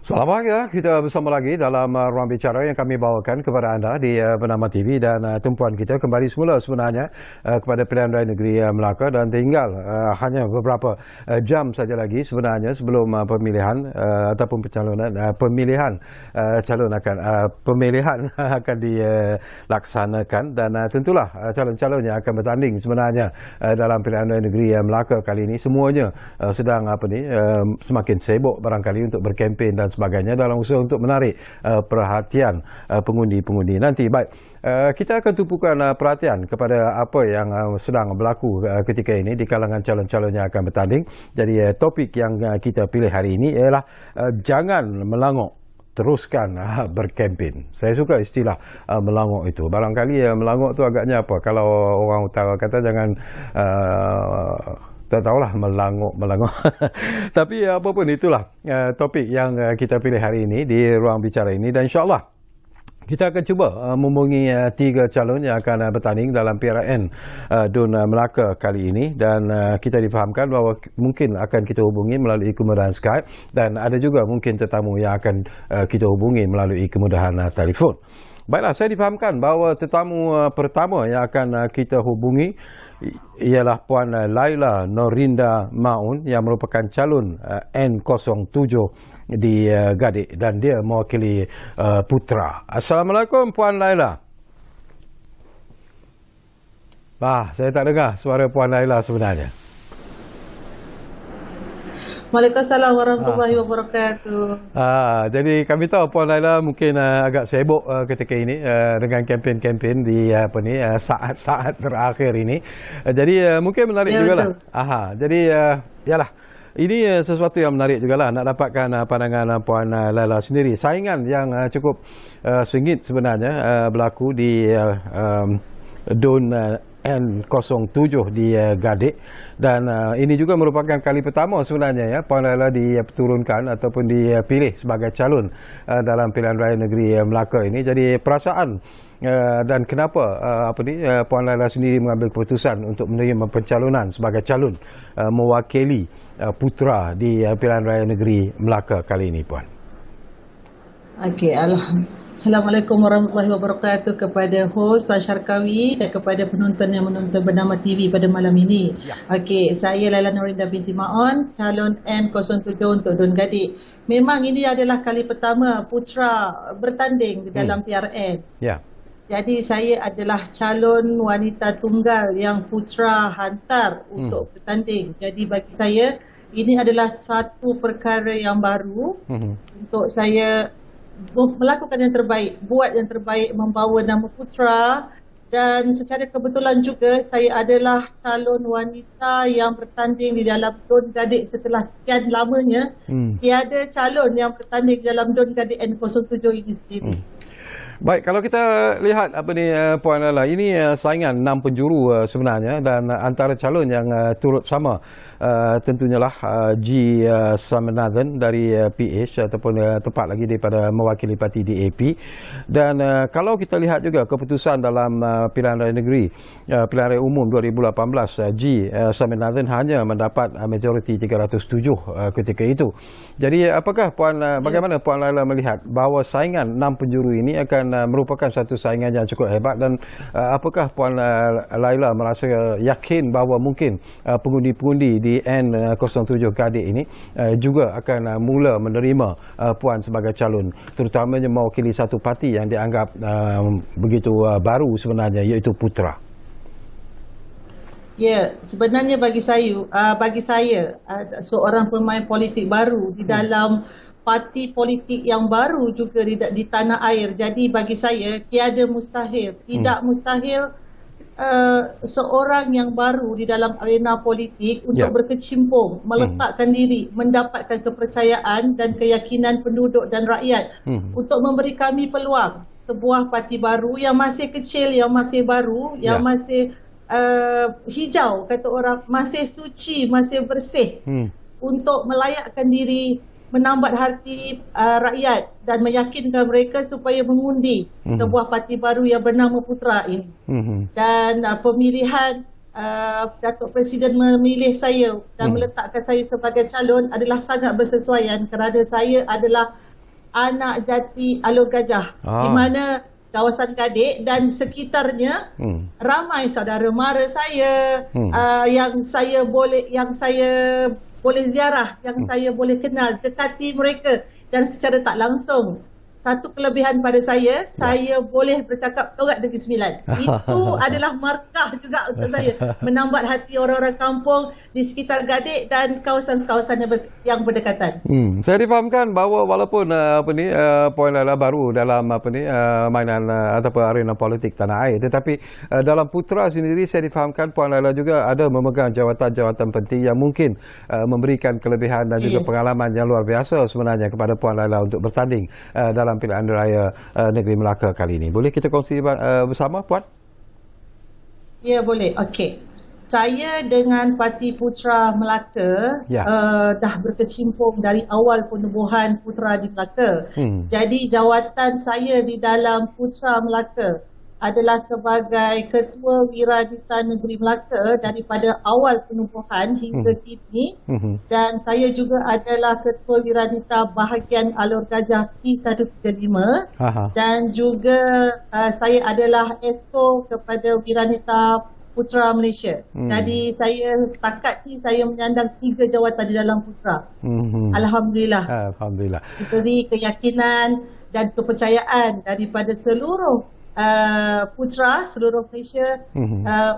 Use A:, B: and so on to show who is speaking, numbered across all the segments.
A: Selamat pagi, kita bersama lagi dalam ruang bicara yang kami bawakan kepada anda di Bernama TV dan tumpuan kita kembali semula sebenarnya kepada Pilihan Raya Negeri Melaka dan tinggal hanya beberapa jam saja lagi sebenarnya sebelum pemilihan ataupun pemilihan akan dilaksanakan dan tentulah calon-calon yang akan bertanding sebenarnya dalam Pilihan Raya Negeri Melaka kali ini semuanya sedang semakin sibuk barangkali untuk berkempen dan sebagainya dalam usaha untuk menarik perhatian pengundi-pengundi nanti. Baik, kita akan tumpukan perhatian kepada apa yang sedang berlaku ketika ini di kalangan calon-calon yang akan bertanding. Jadi topik yang kita pilih hari ini ialah jangan melangok, teruskan berkempen. Saya suka istilah melangok itu. Barangkali melangok itu agaknya apa? Kalau orang utara kata jangan tak tahulah melangok. Tapi apapun itulah topik yang kita pilih hari ini di ruang bicara ini dan insyaAllah kita akan cuba menghubungi 3 calon yang akan bertanding dalam PRN DUN Melaka kali ini dan kita difahamkan bahawa mungkin akan kita hubungi melalui kemudahan Skype dan ada juga mungkin tetamu yang akan kita hubungi melalui kemudahan telefon. Baiklah, saya difahamkan bahawa tetamu pertama yang akan kita hubungi ialah Puan Laila Norinda Maun yang merupakan calon N07 di Gadik dan dia mewakili Putra. Assalamualaikum Puan Laila. Saya tak dengar suara Puan Laila sebenarnya.
B: Waalaikumsalam warahmatullahi wabarakatuh.
A: Jadi kami tahu Puan Laila mungkin agak sibuk ketika ini dengan kempen-kempen di saat-saat terakhir ini. Jadi mungkin menarik jugalah. Jadi yalah, ini sesuatu yang menarik jugalah nak dapatkan pandangan Puan Laila sendiri. Saingan yang cukup sengit sebenarnya berlaku di DUN N07 di Gadik dan ini juga merupakan kali pertama sebenarnya ya Puan Laila diturunkan ataupun dipilih sebagai calon dalam Pilihan Raya Negeri Melaka ini. Jadi perasaan dan kenapa Puan Laila sendiri mengambil keputusan untuk menerima pencalonan sebagai calon mewakili Putra di Pilihan Raya Negeri Melaka kali ini, Puan?
B: Okey, Assalamualaikum warahmatullahi wabarakatuh kepada hos Tuan Syarkawi dan kepada penonton yang menonton Bernama TV pada malam ini. Okey, saya Laila Norinda binti Maun, calon N07 untuk DUN Gadik. Memang ini adalah kali pertama Putra bertanding di dalam PRN. Jadi saya adalah calon wanita tunggal yang Putra hantar untuk bertanding. Jadi bagi saya ini adalah satu perkara yang baru untuk saya melakukan yang terbaik, buat yang terbaik, membawa nama Putra dan secara kebetulan juga saya adalah calon wanita yang bertanding di dalam DUN Gadik setelah sekian lamanya. Tiada calon yang bertanding di dalam DUN Gadik N07 ini sendiri.
A: Baik, kalau kita lihat Puan Laila, ini saingan 6 penjuru sebenarnya dan antara calon yang turut sama tentunya lah G. Swaminathan dari PH ataupun tepat lagi daripada mewakili parti DAP dan kalau kita lihat juga keputusan dalam Pilihan Raya Negeri Pilihan Raya Umum 2018 G. Swaminathan hanya mendapat majoriti 307 ketika itu. Jadi bagaimana Puan Laila melihat bahawa saingan 6 penjuru ini akan merupakan satu saingan yang cukup hebat dan apakah Puan Laila merasa yakin bahawa mungkin pengundi-pengundi di N07 Gadik ini juga akan mula menerima Puan sebagai calon, terutamanya mewakili satu parti yang dianggap begitu baru sebenarnya, iaitu Putra?
B: Ya, sebenarnya bagi saya seorang pemain politik baru di dalam parti politik yang baru juga di tanah air. Jadi bagi saya tiada mustahil, tidak mustahil seorang yang baru di dalam arena politik untuk berkecimpung, meletakkan diri, mendapatkan kepercayaan dan keyakinan penduduk dan rakyat untuk memberi kami peluang sebuah parti baru yang masih kecil, yang masih baru, yang masih hijau kata orang, masih suci, masih bersih untuk melayakkan diri, menambat hati rakyat dan meyakinkan mereka supaya mengundi sebuah parti baru yang bernama Putra ini. Dan pemilihan Datuk Presiden memilih saya dan meletakkan saya sebagai calon adalah sangat bersesuaian kerana saya adalah Anak Jati Alur Gajah, di mana kawasan Gadik dan sekitarnya ramai saudara mara saya yang saya boleh ziarah, yang saya boleh kenal, dekati mereka dan secara tak langsung. Satu kelebihan pada saya boleh bercakap logat Negeri Sembilan. Itu adalah markah juga untuk saya, menambat hati orang-orang kampung di sekitar Gadik dan kawasan-kawasan yang berdekatan.
A: Saya difahamkan bahawa walaupun Puan Laila baru dalam mainan ataupun arena politik tanah air, tetapi dalam Putra sendiri saya difahamkan Puan Laila juga ada memegang jawatan-jawatan penting yang mungkin memberikan kelebihan dan juga pengalaman yang luar biasa sebenarnya kepada Puan Laila untuk bertanding dalam pilihan raya Negeri Melaka kali ini. Boleh kita kongsi bersama, Puan?
B: Ya, boleh. Okey. Saya dengan Parti Putra Melaka dah berkecimpung dari awal penubuhan Putra di Melaka. Jadi jawatan saya di dalam Putra Melaka adalah sebagai Ketua Wiradita Negeri Melaka daripada awal penubuhan hingga kini, dan saya juga adalah Ketua Wiradita Bahagian Alur Gajah P135 dan juga saya adalah Esko kepada Wiradita Putra Malaysia. Jadi saya setakat ni saya menyandang 3 jawatan di dalam Putra. Alhamdulillah.
A: Alhamdulillah.
B: Diberi keyakinan dan kepercayaan daripada seluruh Putra seluruh Malaysia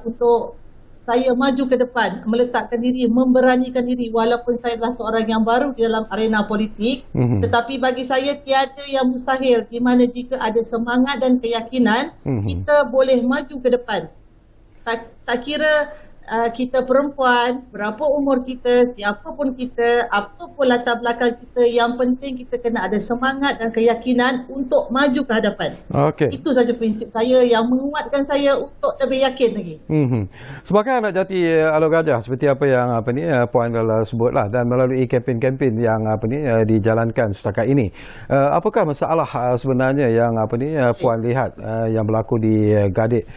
B: untuk saya maju ke depan, meletakkan diri, memberanikan diri walaupun saya adalah seorang yang baru di dalam arena politik, tetapi bagi saya tiada yang mustahil di mana jika ada semangat dan keyakinan kita boleh maju ke depan. Tak kira kita perempuan, berapa umur kita, siapa pun kita, apa pun latar belakang kita, yang penting kita kena ada semangat dan keyakinan untuk maju ke hadapan. Itu saja prinsip saya yang menguatkan saya untuk lebih yakin lagi.
A: Sebagai anak Jati Alur Gajah, seperti apa yang Puan Laila sebutlah, dan melalui kempen-kempen yang dijalankan setakat ini, apakah masalah sebenarnya yang Puan lihat yang berlaku di Gadik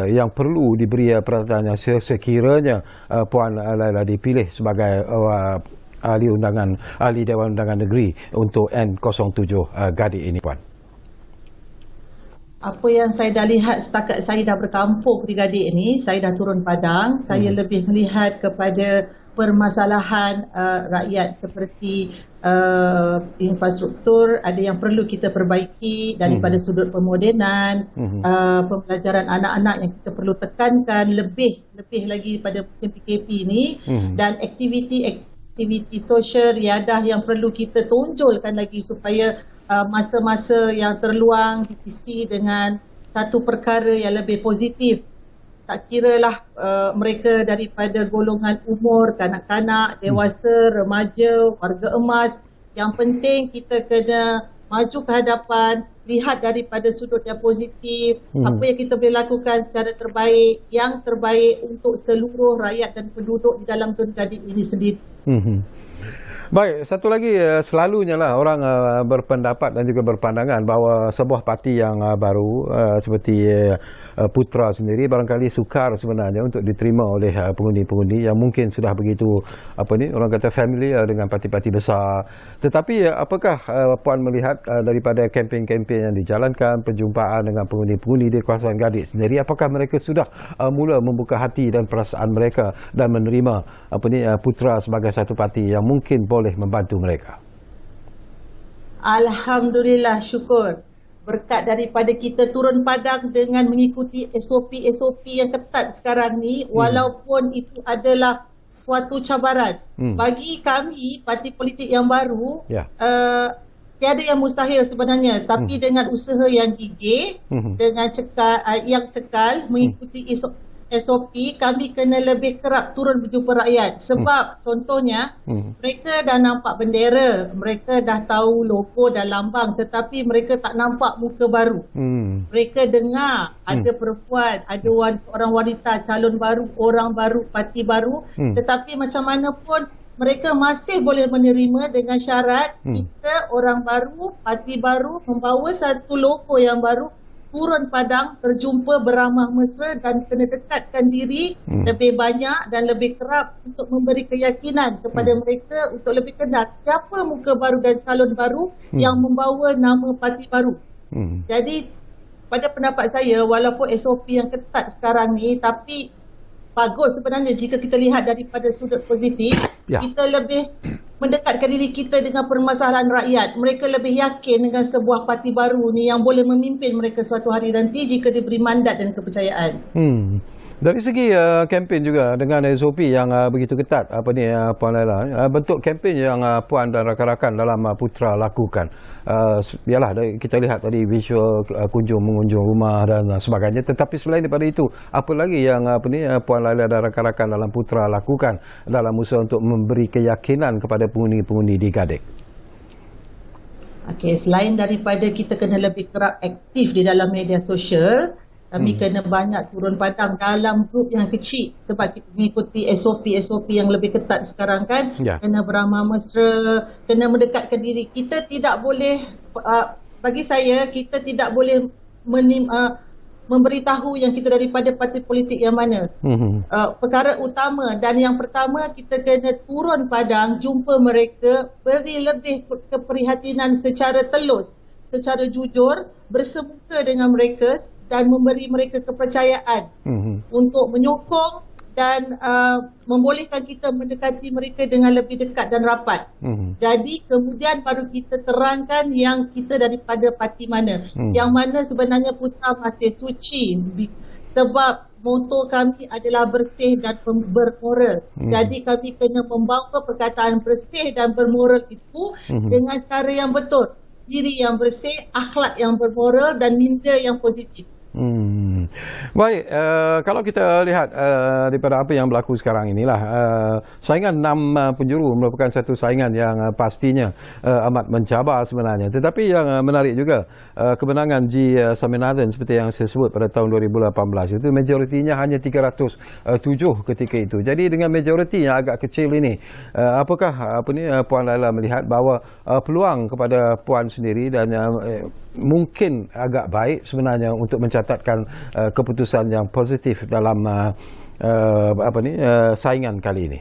A: yang perlu diberi perhatian yang sekiranya Puan Laila dipilih sebagai ahli Dewan Undangan Negeri untuk N07 Gadik ini, Puan?
B: Apa yang saya dah lihat setakat saya dah berkampung di Gadik ini, saya dah turun padang, saya lebih melihat kepada permasalahan rakyat seperti infrastruktur, ada yang perlu kita perbaiki daripada sudut pemodenan, pembelajaran anak-anak yang kita perlu tekankan lebih lagi pada musim PKP ini, dan aktiviti sosial riadah yang perlu kita tonjolkan lagi supaya masa-masa yang terluang diisi dengan satu perkara yang lebih positif. Tak kiralah mereka daripada golongan umur, kanak-kanak, dewasa, remaja, warga emas. Yang penting kita kena maju ke hadapan, lihat daripada sudut yang positif, apa yang kita boleh lakukan secara terbaik, yang terbaik untuk seluruh rakyat dan penduduk di dalam Tun Gadik ini sendiri.
A: Baik, satu lagi, selalunya lah orang berpendapat dan juga berpandangan bahawa sebuah parti yang baru seperti Putra sendiri barangkali sukar sebenarnya untuk diterima oleh pengundi-pengundi yang mungkin sudah begitu orang kata familiar dengan parti-parti besar. Tetapi apakah Puan melihat daripada kempen-kempen yang dijalankan, perjumpaan dengan pengundi-pengundi di kawasan Gadik sendiri, apakah mereka sudah mula membuka hati dan perasaan mereka dan menerima Putra sebagai satu parti yang mungkin boleh membantu mereka?
B: Alhamdulillah, syukur. Berkat daripada kita turun padang dengan mengikuti SOP yang ketat sekarang ni, walaupun itu adalah suatu cabaran. Bagi kami, parti politik yang baru, tiada yang mustahil sebenarnya. Tapi dengan usaha yang gigih, dengan cekal, mengikuti SOP, kami kena lebih kerap turun berjumpa rakyat. Sebab contohnya, mereka dah nampak bendera, mereka dah tahu logo dan lambang, tetapi mereka tak nampak muka baru. Mereka dengar ada perempuan, ada seorang wanita, calon baru, orang baru, parti baru, tetapi macam mana pun mereka masih boleh menerima dengan syarat kita orang baru, parti baru, membawa satu logo yang baru, turun padang, berjumpa, beramah mesra dan kena dekatkan diri lebih banyak dan lebih kerap untuk memberi keyakinan kepada mereka untuk lebih kenal siapa muka baru dan calon baru yang membawa nama parti baru. Jadi pada pendapat saya, walaupun SOP yang ketat sekarang ni, tapi bagus sebenarnya jika kita lihat daripada sudut positif, kita lebih mendekatkan diri kita dengan permasalahan rakyat. Mereka lebih yakin dengan sebuah parti baru ni yang boleh memimpin mereka suatu hari nanti jika diberi mandat dan kepercayaan.
A: Dari segi kempen juga dengan SOP yang begitu ketat, Puan Laila, bentuk kempen yang Puan dan rakan-rakan dalam Putra lakukan, ialah kita lihat tadi visual mengunjung rumah dan sebagainya. Tetapi selain daripada itu, apa lagi yang Puan Laila dan rakan-rakan dalam Putra lakukan dalam usaha untuk memberi keyakinan kepada pengundi-pengundi di Gadik?
B: Okey, selain daripada kita kena lebih kerap aktif di dalam media sosial, kami kena banyak turun padang dalam grup yang kecil sebab kita mengikuti SOP yang lebih ketat sekarang kan. Kena beramah mesra, kena mendekatkan diri. Kita tidak boleh, bagi saya, kita tidak boleh memberitahu yang kita daripada parti politik yang mana. Perkara utama dan yang pertama, kita kena turun padang, jumpa mereka, beri lebih keprihatinan secara telus, secara jujur, bersemuka dengan mereka dan memberi mereka kepercayaan untuk menyokong dan membolehkan kita mendekati mereka dengan lebih dekat dan rapat. Jadi kemudian baru kita terangkan yang kita daripada parti mana, yang mana sebenarnya Putra masih suci sebab moto kami adalah bersih dan bermoral. Jadi kami kena membawa perkataan bersih dan bermoral itu dengan cara yang betul. Diri yang bersih, akhlak yang bermoral dan minda yang positif.
A: Baik, kalau kita lihat daripada apa yang berlaku sekarang inilah, saingan 6 penjuru merupakan satu saingan yang pastinya amat mencabar sebenarnya. Tetapi yang menarik juga, kemenangan G. Swaminathan seperti yang saya sebut pada tahun 2018 itu majoritinya hanya 307 ketika itu. Jadi dengan majoriti yang agak kecil ini, apakah Puan Laila melihat bahawa peluang kepada Puan sendiri dan mungkin agak baik sebenarnya untuk mencatatkan keputusan yang positif dalam saingan kali ini?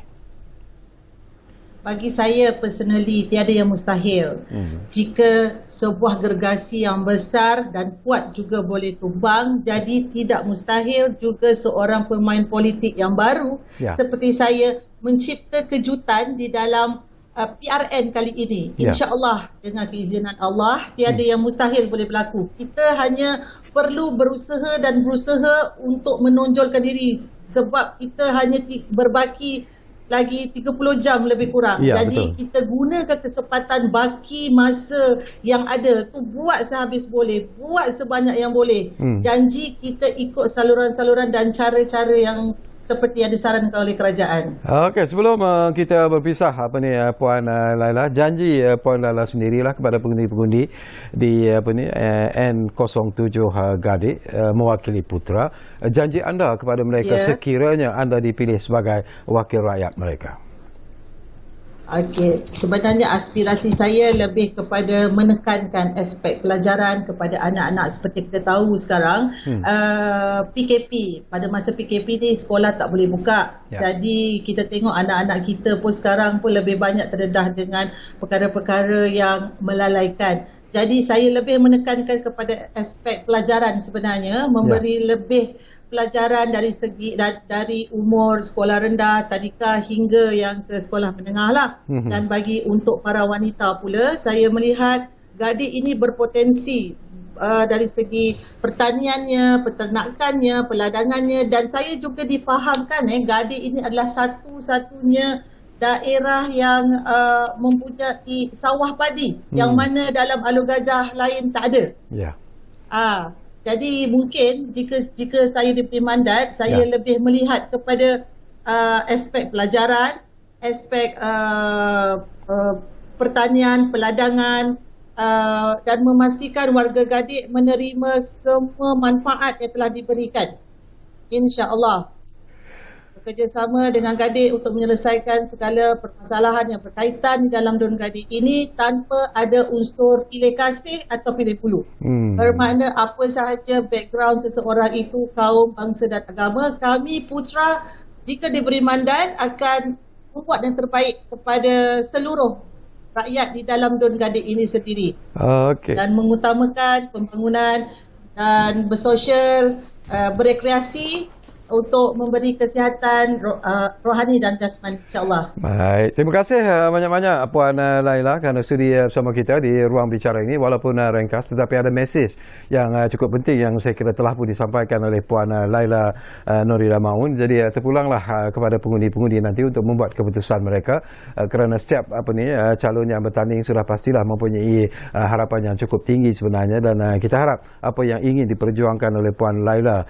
B: Bagi saya personally, tiada yang mustahil. Jika sebuah gergasi yang besar dan kuat juga boleh tumbang, jadi tidak mustahil juga seorang pemain politik yang baru seperti saya mencipta kejutan di dalam PRN kali ini. InsyaAllah dengan keizinan Allah, tiada yang mustahil boleh berlaku. Kita hanya perlu berusaha dan berusaha untuk menonjolkan diri sebab kita hanya berbaki lagi 30 jam lebih kurang. Jadi betul. Kita gunakan kesempatan baki masa yang ada tu, buat sehabis boleh, buat sebanyak yang boleh. Janji kita ikut saluran-saluran dan cara-cara yang seperti yang disarankan oleh kerajaan. Okey, sebelum kita berpisah Puan Laila, janji Puan Laila sendirilah kepada pengundi-pengundi di N07 Gadik mewakili Putra, janji anda kepada mereka sekiranya anda dipilih sebagai wakil rakyat mereka. Okey, sebenarnya aspirasi saya lebih kepada menekankan aspek pelajaran kepada anak-anak. Seperti kita tahu sekarang, PKP, pada masa PKP ni sekolah tak boleh buka. Jadi kita tengok anak-anak kita pun sekarang pun lebih banyak terdedah dengan perkara-perkara yang melalaikan. Jadi saya lebih menekankan kepada aspek pelajaran sebenarnya, memberi lebih pelajaran dari segi dari umur sekolah rendah, tadika hingga yang ke sekolah menengah lah. Dan bagi untuk para wanita pula, saya melihat Gadik ini berpotensi dari segi pertaniannya, peternakannya, peladangannya, dan saya juga difahamkan Gadik ini adalah satu-satunya daerah yang mempunyai sawah padi yang mana dalam Alur Gajah lain tak ada. Jadi mungkin jika saya diberi mandat, saya lebih melihat kepada aspek pelajaran, aspek pertanian, peladangan, dan memastikan warga Gadik menerima semua manfaat yang telah diberikan. InsyaAllah. bekerjasama dengan Gadik untuk menyelesaikan segala permasalahan yang berkaitan di dalam Don Gadik ini tanpa ada unsur pilih kasih atau pilih bulu. Bermakna apa sahaja background seseorang itu, kaum, bangsa dan agama, kami Putra jika diberi mandat akan membuat yang terbaik kepada seluruh rakyat di dalam Don Gadik ini sendiri. Dan mengutamakan pembangunan dan bersosial, berekreasi untuk memberi kesihatan rohani dan jasmani, insyaAllah.
A: Baik, terima kasih banyak-banyak Puan Laila kerana sudi bersama kita di ruang bicara ini, walaupun ringkas tetapi ada mesej yang cukup penting yang saya kira telah pun disampaikan oleh Puan Laila Nurida Maun. Jadi terpulanglah kepada pengundi-pengundi nanti untuk membuat keputusan mereka, kerana setiap calon yang bertanding sudah pastilah mempunyai harapan yang cukup tinggi sebenarnya, dan kita harap apa yang ingin diperjuangkan oleh Puan Laila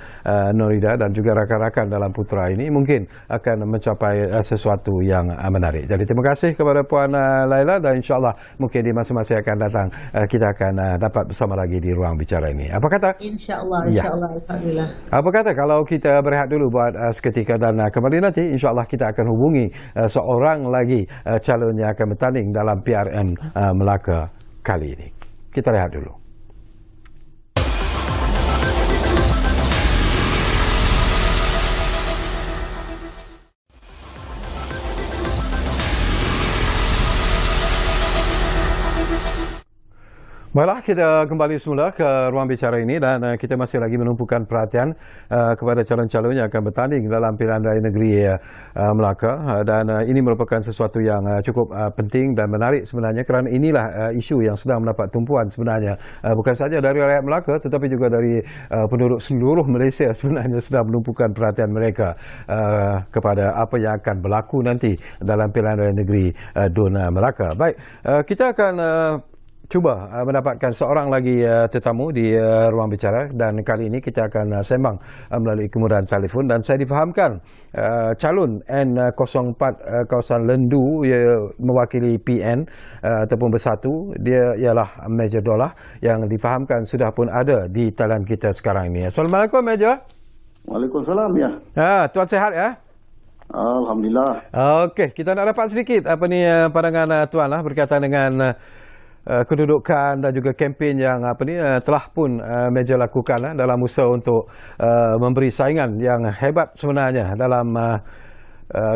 A: Nurida dan juga rakan-rakan dalam Putra ini mungkin akan mencapai sesuatu yang menarik. Jadi terima kasih kepada Puan Laila, dan insyaAllah mungkin di masa-masa yang akan datang kita akan dapat bersama lagi di ruang bicara ini. Apa kata?
B: InsyaAllah, insyaAllah, alhamdulillah.
A: Apa kata kalau kita berehat dulu buat seketika, dan kembali nanti insyaAllah kita akan hubungi seorang lagi calon yang akan bertanding dalam PRN Melaka kali ini. Kita rehat dulu. Baiklah, kita kembali semula ke ruang bicara ini, dan kita masih lagi menumpukan perhatian kepada calon-calon yang akan bertanding dalam pilihan raya negeri Melaka, dan ini merupakan sesuatu yang cukup penting dan menarik sebenarnya, kerana inilah isu yang sedang mendapat tumpuan sebenarnya, bukan saja dari rakyat Melaka tetapi juga dari penduduk seluruh Malaysia sebenarnya sedang menumpukan perhatian mereka kepada apa yang akan berlaku nanti dalam pilihan raya negeri Dun Melaka. Baik, kita akan cuba mendapatkan seorang lagi tetamu di ruang bicara, dan kali ini kita akan sembang melalui kemudahan telefon, dan saya difahamkan calon N04 kawasan Lendu mewakili PN ataupun Bersatu, dia ialah Major Dollah yang difahamkan sudah pun ada di talian kita sekarang ini. Assalamualaikum Major.
C: Waalaikumsalam ya.
A: Tuan sihat ya?
C: Alhamdulillah.
A: Okey, kita nak dapat sedikit pandangan tuan lah berkaitan dengan kedudukan dan juga kempen yang telah pun Major lakukan dalam usaha untuk memberi saingan yang hebat sebenarnya dalam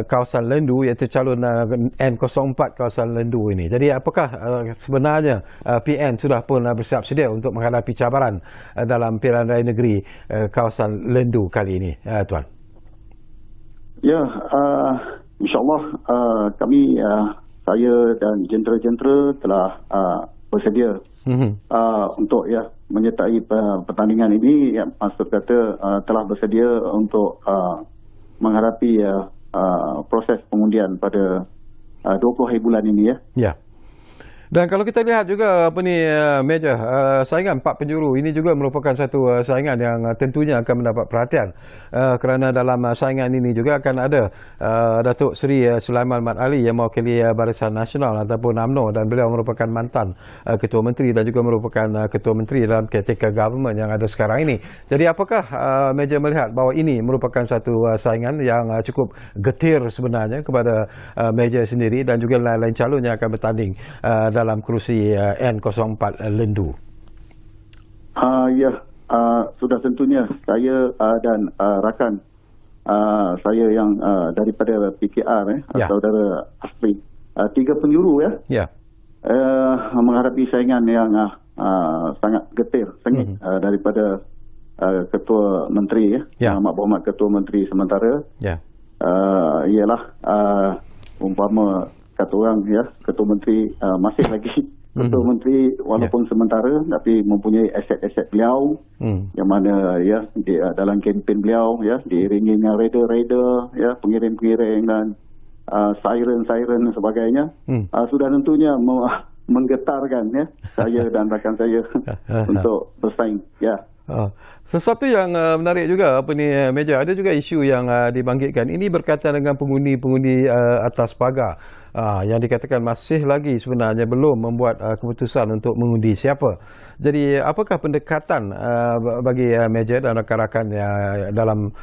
A: kawasan Lendu, iaitu calon N04 kawasan Lendu ini. Jadi apakah sebenarnya PN sudah pun bersiap sedia untuk menghadapi cabaran dalam pilihan raya negeri kawasan Lendu kali ini, tuan?
C: Ya, insyaAllah kami saya dan jentera-jentera telah bersedia untuk menyertai pertandingan ini. Maksud kata telah bersedia untuk menghadapi proses pengundian pada 20 hari bulan ini ya.
A: Ya. Dan kalau kita lihat juga Major, saingan 4 penjuru ini juga merupakan satu saingan yang tentunya akan mendapat perhatian, kerana dalam saingan ini juga akan ada Datuk Seri Sulaiman Mat Ali yang mewakili Barisan Nasional ataupun UMNO, dan beliau merupakan mantan Ketua Menteri dan juga merupakan Ketua Menteri dalam caretaker government yang ada sekarang ini. Jadi apakah Major melihat bahawa ini merupakan satu saingan yang cukup getir sebenarnya kepada Major sendiri dan juga lain-lain calon yang akan bertanding dalam kerusi N04 Lendu?
C: Ya, sudah tentunya saya dan rakan saya yang daripada PKR saudara Asri, 3 penjuru menghadapi saingan yang sangat getir, sengit daripada Ketua Menteri Muhammad Ketua Menteri sementara. Ialah umpama kata orang Ketua Menteri masih lagi Ketua Menteri walaupun sementara, tapi mempunyai aset-aset beliau yang mana dalam kempen beliau diiringi dengan rider-rider, pengiring-pengiring dan siren-siren dan sebagainya. Sudah tentunya menggetarkan saya dan rakan saya untuk bersaing.
A: Sesuatu yang menarik juga Meja, ada juga isu yang dibangkitkan. Ini berkaitan dengan pengundi-pengundi atas pagar yang dikatakan masih lagi sebenarnya belum membuat keputusan untuk mengundi siapa. Jadi apakah pendekatan bagi Meja dan rakan-rakan dalam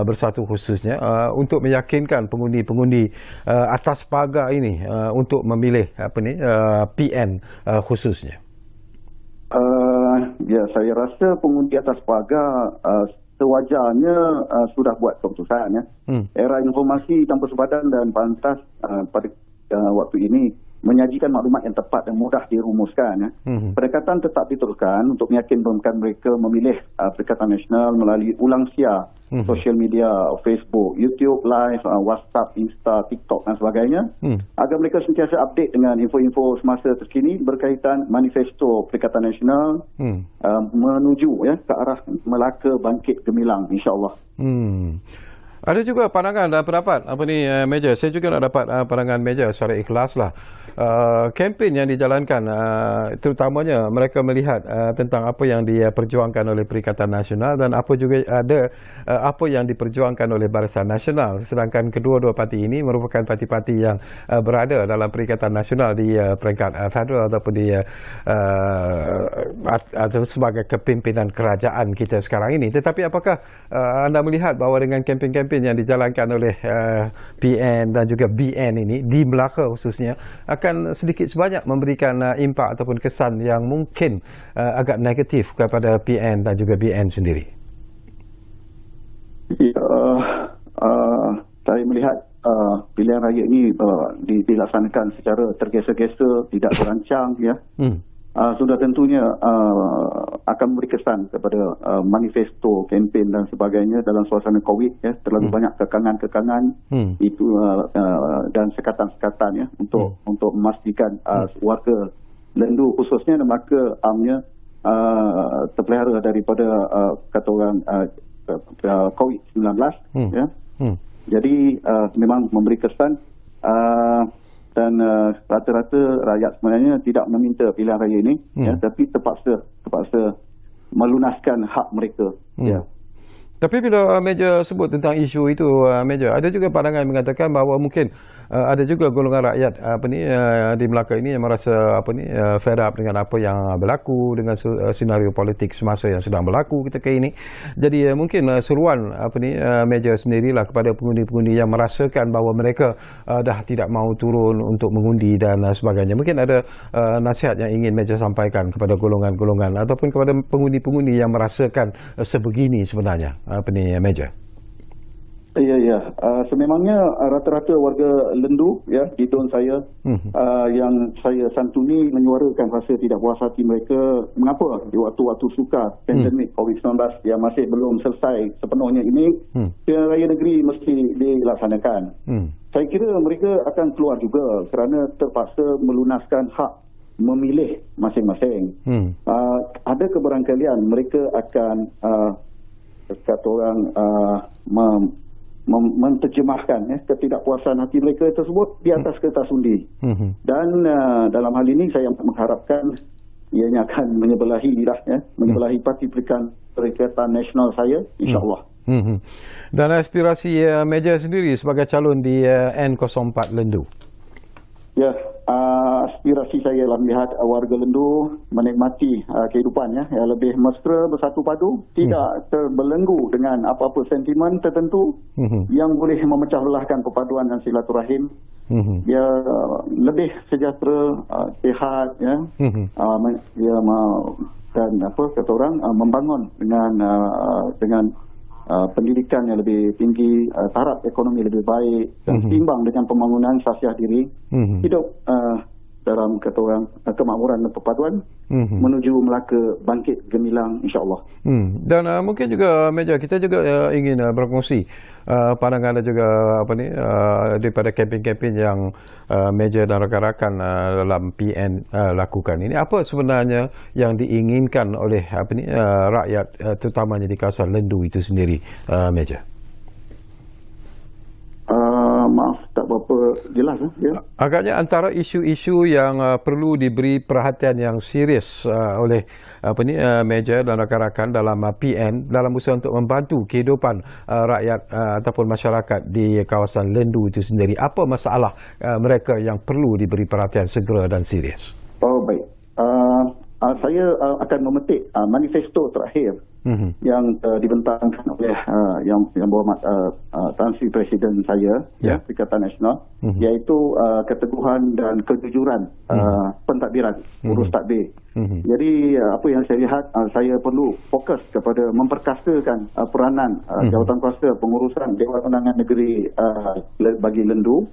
A: Bersatu khususnya untuk meyakinkan pengundi-pengundi atas pagar ini untuk memilih PN khususnya?
C: Ya, saya rasa pengundi atas pagar sewajarnya sudah buat keputusan. Era informasi tanpa sepadan dan pantas pada waktu ini menyajikan maklumat yang tepat dan mudah dirumuskan. Pendekatan tetap diteruskan untuk meyakinkan mereka memilih Perikatan Nasional melalui ulang siar sosial media, Facebook, YouTube Live, WhatsApp, Insta, TikTok dan sebagainya, agar mereka sentiasa update dengan info-info semasa terkini berkaitan manifesto Perikatan Nasional menuju ke arah Melaka Bangkit Gemilang, insya-Allah.
A: Ada juga pandangan dan pendapat Meja. Saya juga nak dapat pandangan Meja secara ikhlas lah. Kempen yang dijalankan terutamanya mereka melihat tentang apa yang diperjuangkan oleh Perikatan Nasional dan apa juga ada apa yang diperjuangkan oleh Barisan Nasional, sedangkan kedua-dua parti ini merupakan parti-parti yang berada dalam Perikatan Nasional di peringkat federal ataupun di sebagai kepimpinan kerajaan kita sekarang ini. Tetapi apakah anda melihat bahawa dengan kempen-kempen yang dijalankan oleh PN dan juga BN ini di Melaka khususnya akan sedikit sebanyak memberikan impak ataupun kesan yang mungkin agak negatif kepada PN dan juga BN sendiri?
C: Saya melihat pilihan raya ini dilaksanakan secara tergesa-gesa, tidak terancang, sudah tentunya akan memberi kesan kepada manifesto, kempen dan sebagainya dalam suasana COVID, terlalu banyak kekangan-kekangan itu dan sekatan-sekatan untuk memastikan warga Lendu khususnya dan Melaka amnya terpelihara daripada kata orang COVID-19. Jadi memang memberi kesan dan rata-rata rakyat sebenarnya tidak meminta pilihan raya ini, tapi terpaksa melunaskan hak mereka.
A: Tapi bila Meja sebut tentang isu itu, Meja, ada juga pandangan mengatakan bahawa mungkin ada juga golongan rakyat di Melaka ini yang merasa fed up dengan apa yang berlaku dengan senario politik semasa yang sedang berlaku ketika ini. Jadi mungkin seruan Meja sendirilah kepada pengundi-pengundi yang merasakan bahawa mereka dah tidak mahu turun untuk mengundi dan sebagainya. Mungkin ada nasihat yang ingin Meja sampaikan kepada golongan-golongan ataupun kepada pengundi-pengundi yang merasakan sebegini sebenarnya, Meja.
C: Ya. Sememangnya rata-rata warga Lendu di zon saya yang saya santuni menyuarakan rasa tidak puas hati mereka mengapa di waktu-waktu sukar pandemik COVID-19 yang masih belum selesai sepenuhnya ini pilihan raya negeri mesti dilaksanakan. Saya kira mereka akan keluar juga kerana terpaksa melunaskan hak memilih masing-masing. Ada kebarangkalian mereka akan kata orang menterjemahkan ketidakpuasan hati mereka tersebut di atas kertas undi. Dan dalam hal ini saya mengharapkan ianya akan menyebelahi parti Perikatan Nasional saya, insya-Allah.
A: Dan aspirasi Meja sendiri sebagai calon di N04 Lendu.
C: Ya, aspirasi saya adalah melihat warga Lendu menikmati kehidupan yang lebih mesra, bersatu padu, tidak terbelenggu dengan apa-apa sentimen tertentu yang boleh memecah belahkan perpaduan dan silaturahim. Dia lebih sejahtera, sihat, dan kata orang membangun dengan pendidikan yang lebih tinggi, taraf ekonomi lebih baik dan seimbang dengan pembangunan sasiah diri, hidup dalam kata orang kemakmuran dan perpaduan menuju Melaka Bangkit Gemilang, insya-Allah.
A: Dan mungkin juga Meja, kita juga ingin berkongsi pandangan dan juga daripada kempen-kempen yang Meja dan rakan-rakan dalam PN lakukan ini. Apa sebenarnya yang diinginkan oleh rakyat terutamanya di kawasan Lendu itu sendiri, Meja?
C: Maaf, tak berapa jelas ya.
A: Agaknya antara isu-isu yang perlu diberi perhatian yang serius oleh meja dan rakan-rakan dalam PN dalam usaha untuk membantu kehidupan rakyat ataupun masyarakat di kawasan Lendu itu sendiri. Apa masalah mereka yang perlu diberi perhatian segera dan serius?
C: Oh baik. Saya akan memetik manifesto terakhir yang dibentangkan oleh yang berhormat Tan Sri Presiden saya, Perikatan Nasional, iaitu keteguhan dan kejujuran pentadbiran urus tadbir. Jadi apa yang saya lihat, saya perlu fokus kepada memperkasakan peranan jawatan kuasa pengurusan Dewan Undangan Negeri bagi Lendu,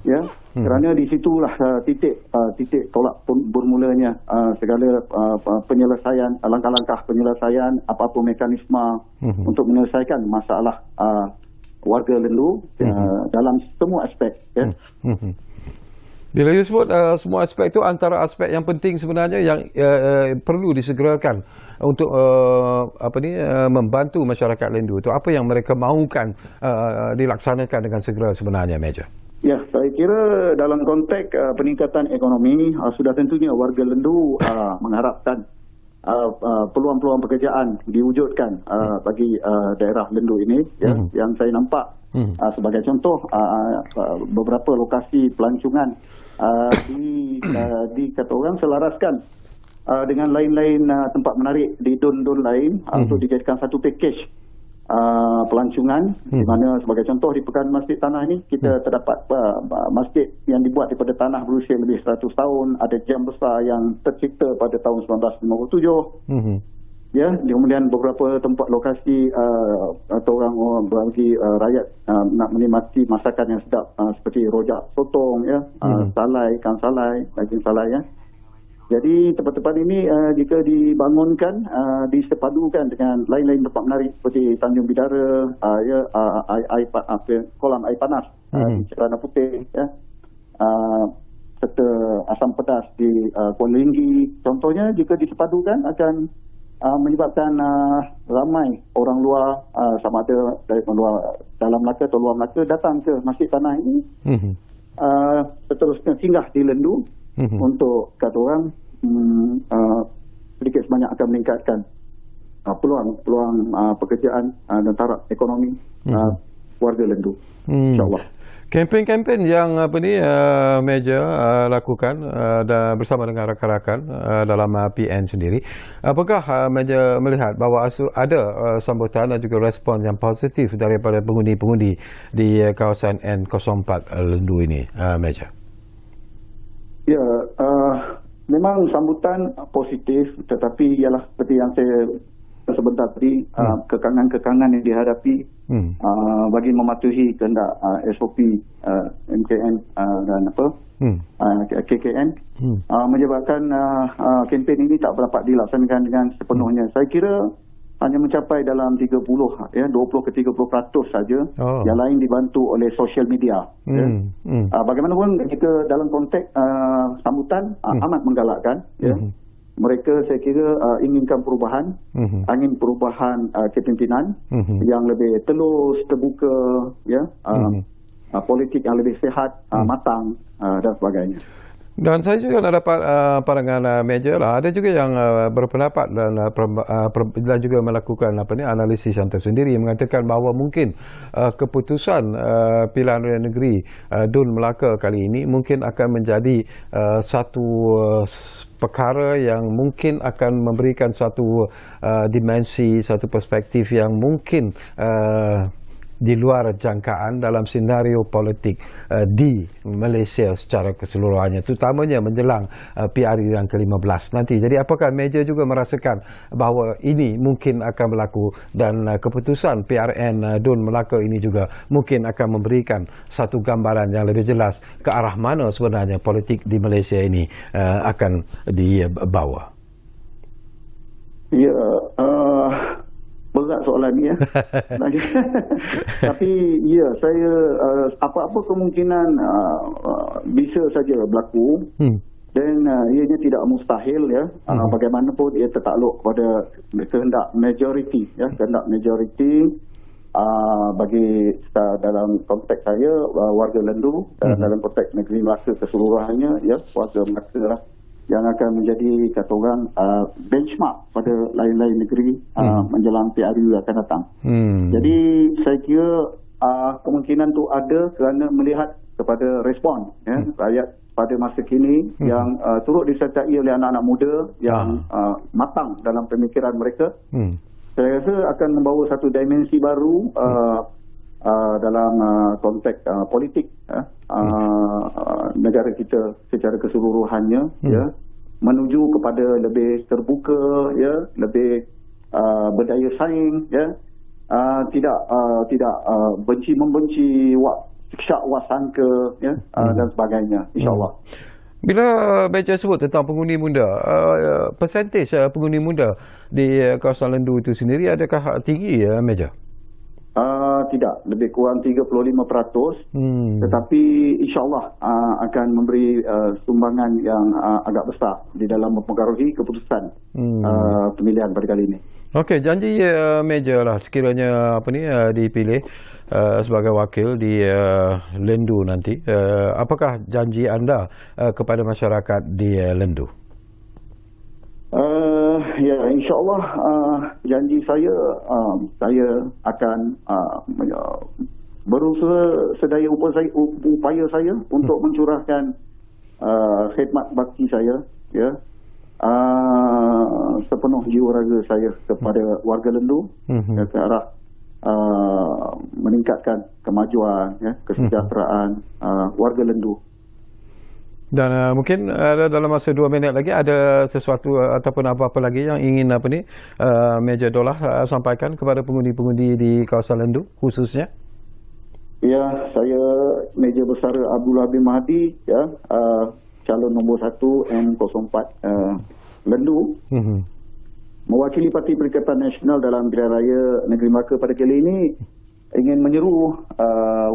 C: ya, kerana di situlah titik tolak bermulanya segala penyelesaian, langkah-langkah penyelesaian apa-apa mekanisme untuk menyelesaikan masalah warga Lendu dalam semua aspek, ya.
A: Bila you sebut semua aspek itu, antara aspek yang penting sebenarnya yang perlu disegerakan untuk membantu masyarakat Lendu itu, apa yang mereka mahukan dilaksanakan dengan segera sebenarnya, Meja?
C: Ya, saya kira dalam konteks peningkatan ekonomi, sudah tentunya warga Lendu mengharapkan peluang-peluang pekerjaan diwujudkan bagi daerah Lendu ini, ya. Yang saya nampak sebagai contoh, beberapa lokasi pelancongan di kata orang selaraskan dengan lain-lain tempat menarik di don-don lain untuk dijadikan satu package pelancongan, di mana sebagai contoh di Pekan Masjid Tanah ini kita terdapat masjid yang dibuat daripada tanah berusia lebih 100 tahun, ada jam besar yang tercipta pada tahun 1957. Ya, kemudian beberapa tempat lokasi atau orang bagi rakyat nak menikmati masakan yang sedap seperti rojak sotong, ya, salai, ikan salai, daging salai, ya. Jadi tempat-tempat ini jika dibangunkan, disepadukan dengan lain-lain tempat menarik seperti Tanjung Bidara, kolam air panas di Cerana Putih, ya, serta asam pedas di Kuala Linggi. Contohnya jika disepadukan akan menyebabkan ramai orang luar, sama ada dari luar dalam Melaka atau luar Melaka, datang ke Masjid Tanah ini, seterusnya singgah di Lendu untuk kata orang sedikit sebanyak akan meningkatkan peluang pekerjaan dan taraf ekonomi warga Lendu, insyaAllah.
A: Kempen-kempen yang Meja lakukan bersama dengan rakan-rakan dalam PN sendiri, apakah Meja melihat bahawa ada sambutan dan juga respon yang positif daripada pengundi-pengundi di kawasan N04 Lendu ini, Meja?
C: Ya, memang sambutan positif, tetapi ialah seperti yang saya sebentar tadi, kekangan-kekangan yang dihadapi bagi mematuhi kehendak SOP MKN dan KKN, menyebabkan kempen ini tak dapat dilaksanakan dengan sepenuhnya. Saya kira hanya mencapai dalam 20 ke 30% saja. Yang lain dibantu oleh sosial media. Bagaimanapun jika dalam konteks sambutan amat menggalakkan, ya. Mereka saya kira inginkan perubahan, ingin perubahan kepimpinan yang lebih telus, terbuka, ya, politik yang lebih sihat, matang dan sebagainya.
A: Dan saya juga dapat pandangan Meja lah. Ada juga yang berpendapat dan juga melakukan analisis yang tersendiri, mengatakan bahawa mungkin keputusan pilihan raya negeri Dun Melaka kali ini mungkin akan menjadi satu perkara yang mungkin akan memberikan satu dimensi, satu perspektif yang mungkin di luar jangkaan dalam senario politik di Malaysia secara keseluruhannya, terutamanya menjelang PRU yang ke-15 nanti. Jadi apakah Meja juga merasakan bahawa ini mungkin akan berlaku dan keputusan PRN Dun Melaka ini juga mungkin akan memberikan satu gambaran yang lebih jelas ke arah mana sebenarnya politik di Malaysia ini akan dibawa? Ya,
C: berat soalan ni, ya. Tapi ya, saya apa-apa kemungkinan bisa saja berlaku, dan ianya tidak mustahil, ya. Bagaimanapun ia tertakluk pada kehendak majoriti, ya, kehendak majoriti bagi dalam konteks saya warga Lendu dan dalam konteks negeri Melaka keseluruhannya, ya, warga Melaka lah yang akan menjadi kata orang benchmark pada lain-lain negeri menjelang PRU akan datang. Jadi saya kira kemungkinan tu ada kerana melihat kepada respon rakyat pada masa kini yang turut disertai oleh anak-anak muda yang matang dalam pemikiran mereka. Saya rasa akan membawa satu dimensi baru dalam konteks politik negara kita secara keseluruhannya, ya, menuju kepada lebih terbuka, ya, lebih berdaya saing, ya, tidak benci membenci, syak wasangka, ya, dan sebagainya, insyaAllah.
A: Bila Meja sebut tentang pengundi muda, persentage pengundi muda di kawasan Lendu itu sendiri adakah tinggi, Meja?
C: Tidak, lebih kurang 35%, tetapi insyaAllah akan memberi sumbangan yang agak besar di dalam mempengaruhi keputusan pemilihan pada kali ini.
A: Okey, janji Meja lah sekiranya dipilih sebagai wakil di Lendu nanti. Apakah janji anda kepada masyarakat di Lendu?
C: Ya, insyaAllah janji saya akan berusaha sedaya upaya saya untuk mencurahkan khidmat bakti saya, ya, sepenuh jiwa raga saya kepada warga Lendu, ke arah meningkatkan kemajuan, ya, kesejahteraan warga Lendu.
A: Dan mungkin dalam masa 2 minit lagi ada sesuatu ataupun apa-apa lagi yang ingin Meja Dollah sampaikan kepada pengundi-pengundi di kawasan Lendu khususnya?
C: Ya, saya Meja Besar Abdullah bin Mahdi, ya, calon nombor 1 N04 Lendu, mewakili Parti Perikatan Nasional dalam pilihan raya negeri Melaka pada kali ini, ingin menyeru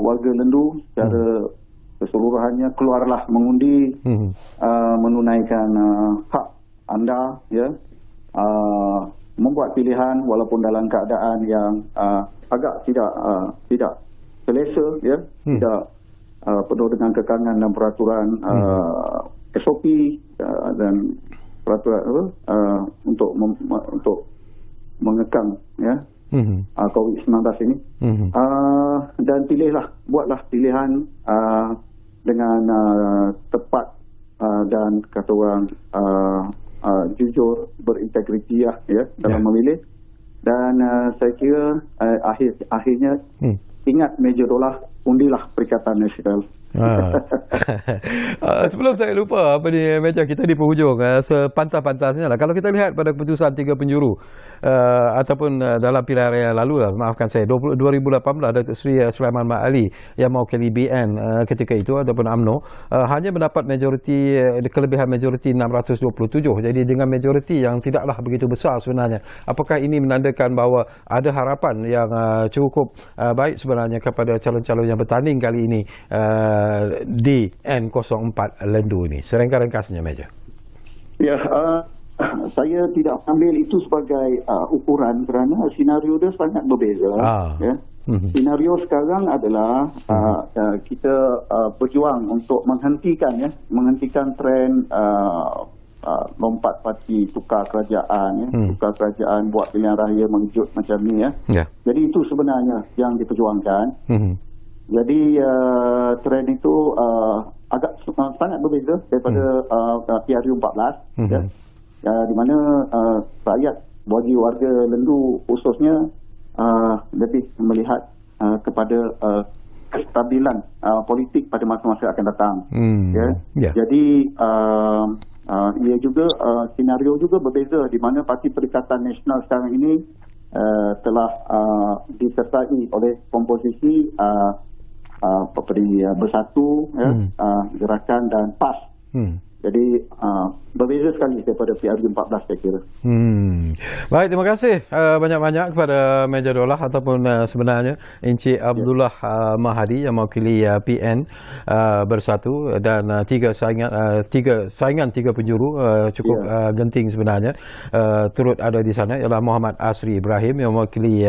C: warga Lendu secara keseluruhannya, keluarlah mengundi, menunaikan hak anda, ya, membuat pilihan walaupun dalam keadaan yang agak tidak selesa, ya, tidak penuh dengan kekangan dan peraturan SOP dan peraturan untuk mengekang, ya, COVID-19 ini. Dan buatlah pilihan dengan tepat dan kata orang jujur, berintegriti, ya, dalam memilih. Dan saya kira akhirnya ingat Meja Dollah, undilah Perikatan Nasional.
A: Sebelum saya lupa Meja, kita di penghujung, sepantas-pantasnya lah, kalau kita lihat pada keputusan 3 penjuru ataupun dalam pilihan raya lalu lah, maafkan saya, 2018 Datuk Seri Sulaiman Mat Ali yang mewakili BN ketika itu ataupun UMNO hanya mendapat majoriti, kelebihan majoriti 627. Jadi dengan majoriti yang tidaklah begitu besar sebenarnya, apakah ini menandakan bahawa ada harapan yang cukup baik sebenarnya kepada calon-calon yang bertanding kali ini di N04 Lendu ini? Serengka-ringkasnya, Meja.
C: Ya, saya tidak ambil itu sebagai ukuran kerana senario dia sangat berbeza. Ya. Senario sekarang adalah kita berjuang untuk menghentikan tren lompat parti, tukar kerajaan, tukar kerajaan, buat pilihan raya mengejut macam ni, ya. Jadi itu sebenarnya yang diperjuangkan. Jadi tren itu agak sangat berbeza daripada PRU 14, ya, di mana rakyat, bagi warga Lendu khususnya, lebih melihat kepada kestabilan politik pada masa-masa akan datang. Jadi ia juga senario juga berbeza di mana Parti Perikatan Nasional sekarang ini telah disertai oleh komposisi Bersatu, ya, Gerakan dan PAS. Jadi berbeza sekali daripada PRB14 saya kira.
A: Baik, terima kasih banyak-banyak kepada Meja Daulah ataupun sebenarnya Encik Abdullah Mahadi yang mewakili PN Bersatu dan tiga saingan tiga penjuru cukup genting sebenarnya turut ada di sana ialah Muhammad Asri Ibrahim yang mewakili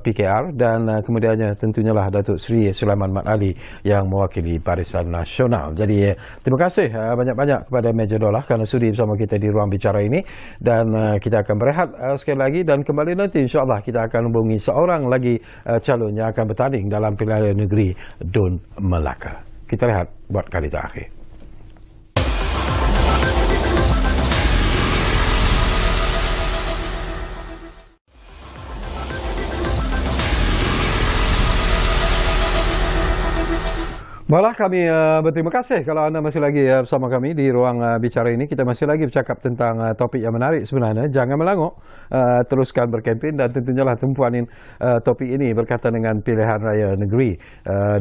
A: PKR dan kemudiannya tentunya lah Datuk Seri Sulaiman Mat Ali yang mewakili Barisan Nasional. Jadi terima kasih banyak-banyak kepada Meja Daulah kerana sudi bersama kita di ruang bicara ini dan kita akan berehat sekali lagi dan kembali nanti insya-Allah kita akan hubungi seorang lagi calon yang akan bertanding dalam Pilihan Raya Negeri Dun Melaka. Kita lihat buat kali terakhir. Baiklah, kami berterima kasih kalau anda masih lagi bersama kami di ruang bicara ini. Kita masih lagi bercakap tentang topik yang menarik sebenarnya. Jangan melangok, teruskan berkempen dan tentunya lah tumpuanin topik ini berkaitan dengan Pilihan Raya Negeri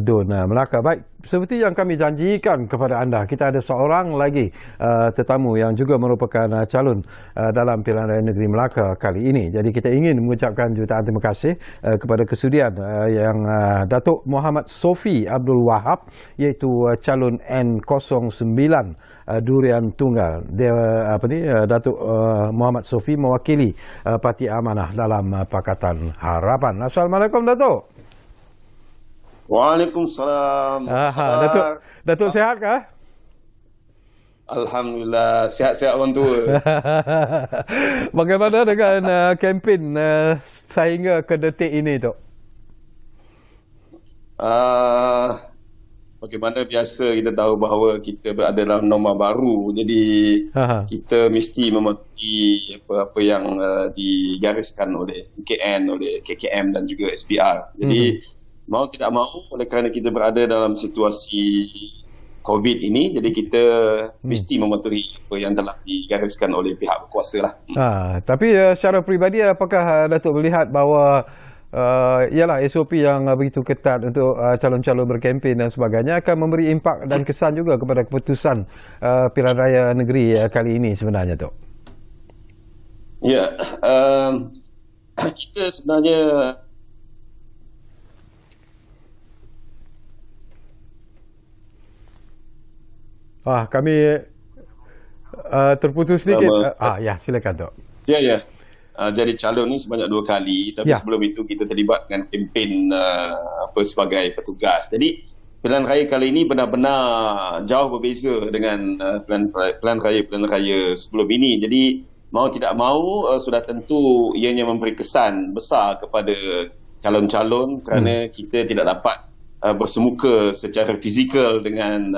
A: Dun Melaka. Baik, seperti yang kami janjikan kepada anda, kita ada seorang lagi tetamu yang juga merupakan calon dalam Pilihan Raya Negeri Melaka kali ini. Jadi kita ingin mengucapkan jutaan terima kasih kepada kesudian yang Datuk Muhammad Sofi Abdul Wahab, iaitu calon N09 Durian Tunggal. Dia Datuk Muhammad Sofi mewakili Parti Amanah dalam Pakatan Harapan. Assalamualaikum Datuk.
D: Waalaikumsalam.
A: Datuk sihat kah?
D: Alhamdulillah, sihat-sihat orang tua.
A: Bagaimana dengan kempen sehingga ke detik ini, Tok?
D: Bagaimana biasa kita tahu bahawa kita berada dalam norma baru, jadi kita mesti mematuhi apa yang digariskan oleh KN, oleh KKM dan juga SPR. Jadi mau tidak mahu, oleh kerana kita berada dalam situasi COVID ini, jadi kita mesti mematuhi apa yang telah digariskan oleh pihak berkuasa lah.
A: Tapi secara peribadi, apakah Datuk melihat bahawa ialah SOP yang begitu ketat untuk calon-calon berkempen dan sebagainya akan memberi impak dan kesan juga kepada keputusan Pilihan Raya Negeri kali ini sebenarnya, Tok?
D: Ya, kita sebenarnya
A: kami terputus sedikit. Ya, silakan, Tok.
D: Ya. Jadi calon ni sebanyak 2 kali, tapi sebelum itu kita terlibat dengan kempen sebagai petugas. Jadi pilihan raya kali ini benar-benar jauh berbeza dengan pilihan raya sebelum ini. Jadi mau tidak mau sudah tentu ianya memberi kesan besar kepada calon-calon kerana kita tidak dapat bersemuka secara fizikal dengan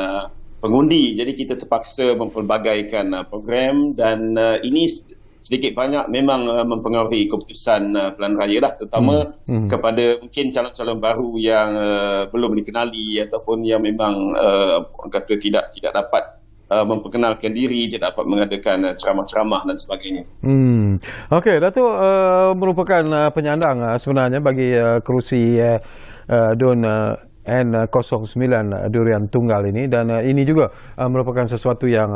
D: pengundi. Jadi kita terpaksa mempelbagaikan program dan ini sedikit banyak memang mempengaruhi keputusan pilihan raya lah, terutama kepada mungkin calon-calon baru yang belum dikenali ataupun yang memang kata tidak dapat memperkenalkan diri, tidak dapat mengadakan ceramah-ceramah dan sebagainya.
A: Okey, Datuk merupakan penyandang sebenarnya bagi kerusi Dun N09 Durian Tunggal ini, dan ini juga merupakan sesuatu yang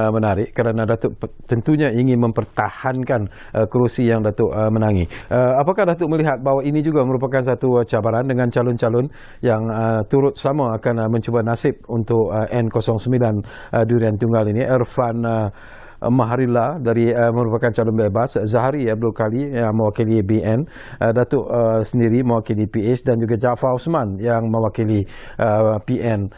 A: menarik kerana Datuk tentunya ingin mempertahankan kerusi yang Datuk menangi. Apakah Datuk melihat bahawa ini juga merupakan satu cabaran dengan calon-calon yang turut sama akan mencuba nasib untuk N09 Durian Tunggal ini? Irfan Maharilla dari merupakan calon bebas, Zahari Abdul Kali yang mewakili BN, Datuk sendiri mewakili PH, dan juga Jaafar Osman yang mewakili PN,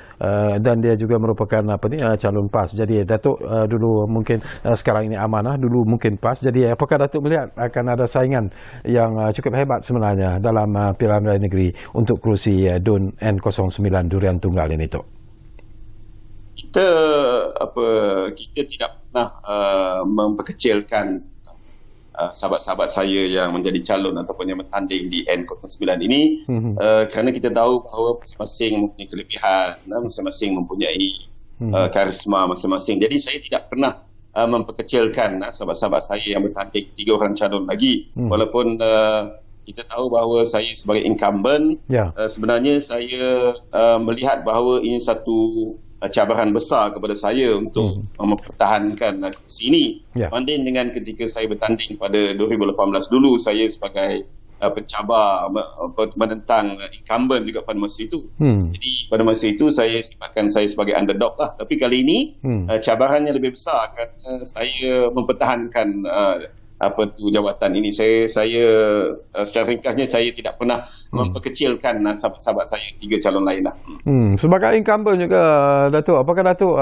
A: dan dia juga merupakan calon PAS. Jadi Datuk dulu mungkin sekarang ini Amanah, dulu mungkin PAS. Jadi apakah Datuk melihat akan ada saingan yang cukup hebat sebenarnya dalam Pilihan Raya Negeri untuk kerusi Dun N09 Durian Tunggal ini, Tok?
D: Kita tidak pernah memperkecilkan sahabat-sahabat saya yang menjadi calon ataupun yang bertanding di N09 ini, kerana kita tahu bahawa masing-masing mempunyai kelebihan, masing-masing mempunyai karisma masing-masing. Jadi saya tidak pernah memperkecilkan sahabat-sahabat saya yang bertanding, 3 orang calon lagi, walaupun kita tahu bahawa saya sebagai incumbent, sebenarnya saya melihat bahawa ini satu cabaran besar kepada saya untuk mempertahankan kursi ini. Banding dengan ketika saya bertanding pada 2018 dulu, saya sebagai pencabar menentang incumbent juga pada masa itu. Jadi pada masa itu saya sifatkan saya sebagai underdog lah. Tapi kali ini cabarannya lebih besar kerana saya mempertahankan jawatan ini. Saya secara ringkasnya saya tidak pernah memperkecilkan sahabat-sahabat saya, 3 calon lain lah.
A: Sebagai incumbent juga, Datuk, apakah Datuk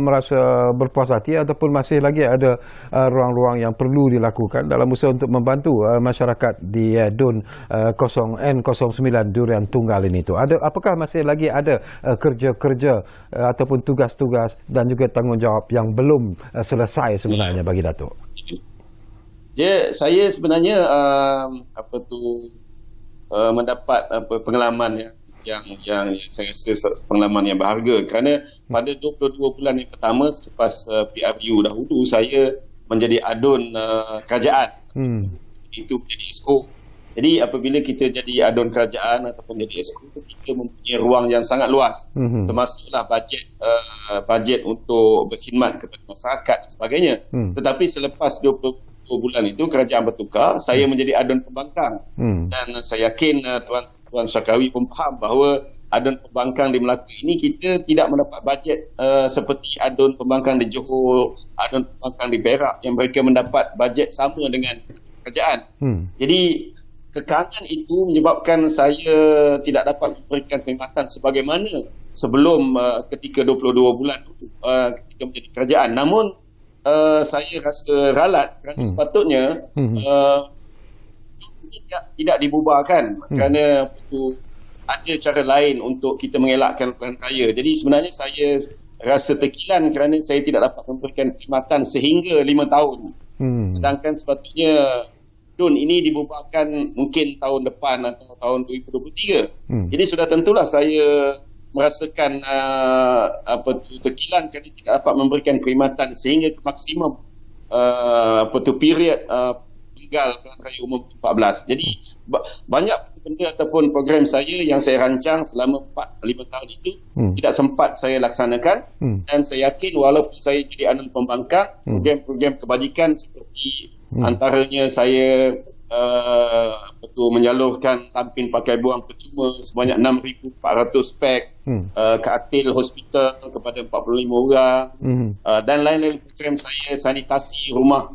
A: merasa berpuas hati ataupun masih lagi ada ruang-ruang yang perlu dilakukan dalam usaha untuk membantu masyarakat di DUN N09 Durian Tunggal ini tu? Apakah masih lagi ada kerja-kerja ataupun tugas-tugas dan juga tanggungjawab yang belum selesai sebenarnya bagi Datuk?
D: Saya sebenarnya mendapat pengalaman yang saya rasa pengalaman yang berharga, kerana pada 22 bulan yang pertama selepas PRU dahulu, saya menjadi adun kerajaan. Itu menjadi esko. Jadi apabila kita jadi adun kerajaan ataupun jadi esko, kita mempunyai ruang yang sangat luas, termasuklah bajet untuk berkhidmat kepada masyarakat dan sebagainya. Tetapi selepas 22 bulan itu kerajaan bertukar, saya menjadi adun pembangkang. Dan saya yakin Tuan Syarkawi pun faham bahawa adun pembangkang di Melaka ini kita tidak mendapat bajet seperti adun pembangkang di Johor, adun pembangkang di Perak yang mereka mendapat bajet sama dengan kerajaan. Jadi kekangan itu menyebabkan saya tidak dapat memberikan perkhidmatan sebagaimana sebelum ketika 22 bulan ketika menjadi kerajaan. Namun saya rasa ralat kerana sepatutnya tidak dibubarkan, kerana ada cara lain untuk kita mengelakkan pilihan raya. Jadi sebenarnya saya rasa terkilan kerana saya tidak dapat memberikan perkhidmatan sehingga 5 tahun. Sedangkan sepatutnya DUN ini dibubarkan mungkin tahun depan atau tahun 2023. Jadi sudah tentulah saya merasakan terkilan kerana tidak dapat memberikan perkhidmatan sehingga ke maksimum period tinggal pilihan raya umum 14. Jadi banyak benda ataupun program saya yang saya rancang selama 4-5 tahun itu tidak sempat saya laksanakan. Dan saya yakin walaupun saya jadi adun pembangkang, program-program kebajikan seperti antaranya saya menyalurkan tampin pakai buang percuma sebanyak 6,400 pek, katil hospital kepada 45 orang, dan lain-lain program saya sanitasi rumah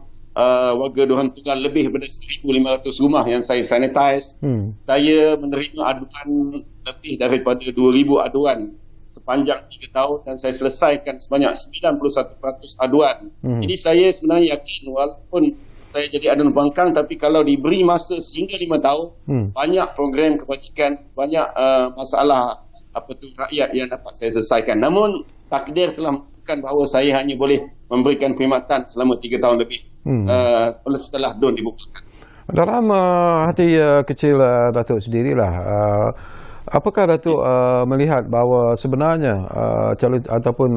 D: warga Durian Tunggal, lebih daripada 1,500 rumah yang saya sanitize. Saya menerima aduan lebih daripada 2,000 aduan sepanjang 3 tahun dan saya selesaikan sebanyak 91% aduan. Jadi saya sebenarnya yakin walaupun saya jadi adun pembangkang, tapi kalau diberi masa sehingga 5 tahun, banyak program kebajikan, banyak masalah rakyat yang dapat saya selesaikan. Namun takdir telah menentukan bahawa saya hanya boleh memberikan perkhidmatan selama 3 tahun lebih setelah DUN dibubarkan.
A: Dalam hati kecil Datuk sendirilah, apakah Datuk melihat bahawa sebenarnya calon ataupun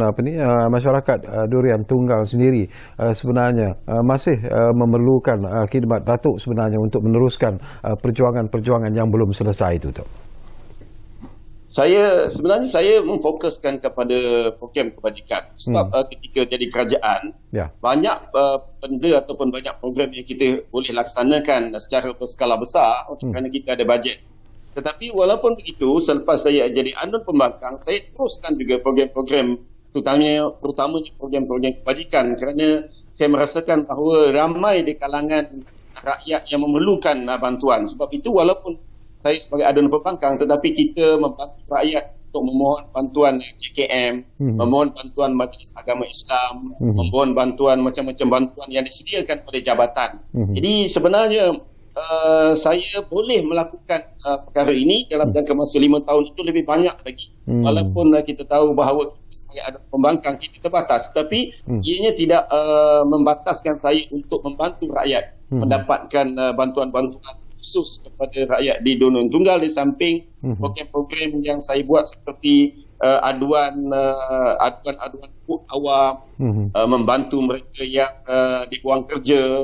A: masyarakat Durian Tunggal sendiri sebenarnya masih memerlukan khidmat Datuk sebenarnya untuk meneruskan perjuangan-perjuangan yang belum selesai itu, Tok?
D: Saya memfokuskan kepada program kebajikan sebab ketika jadi kerajaan banyak benda ataupun banyak program yang kita boleh laksanakan secara berskala besar kerana kita ada bajet. Tetapi walaupun begitu, selepas saya jadi adun pembangkang, saya teruskan juga program-program terutamanya program-program kebajikan, kerana saya merasakan bahawa ramai di kalangan rakyat yang memerlukan bantuan. Sebab itu walaupun saya sebagai adun pembangkang, tetapi kita membantu rakyat untuk memohon bantuan JKM, memohon bantuan Majlis Agama Islam, memohon bantuan macam-macam bantuan yang disediakan oleh jabatan. Jadi sebenarnya saya boleh melakukan perkara ini dalam jangka masa 5 tahun itu lebih banyak lagi. Walaupun kita tahu bahawa kita sebagai adun pembangkang kita terbatas, tapi ianya tidak membataskan saya untuk membantu rakyat mendapatkan bantuan-bantuan khusus kepada rakyat di Durian Tunggal, di samping program-program yang saya buat seperti aduan awam, membantu mereka yang dibuang kerja,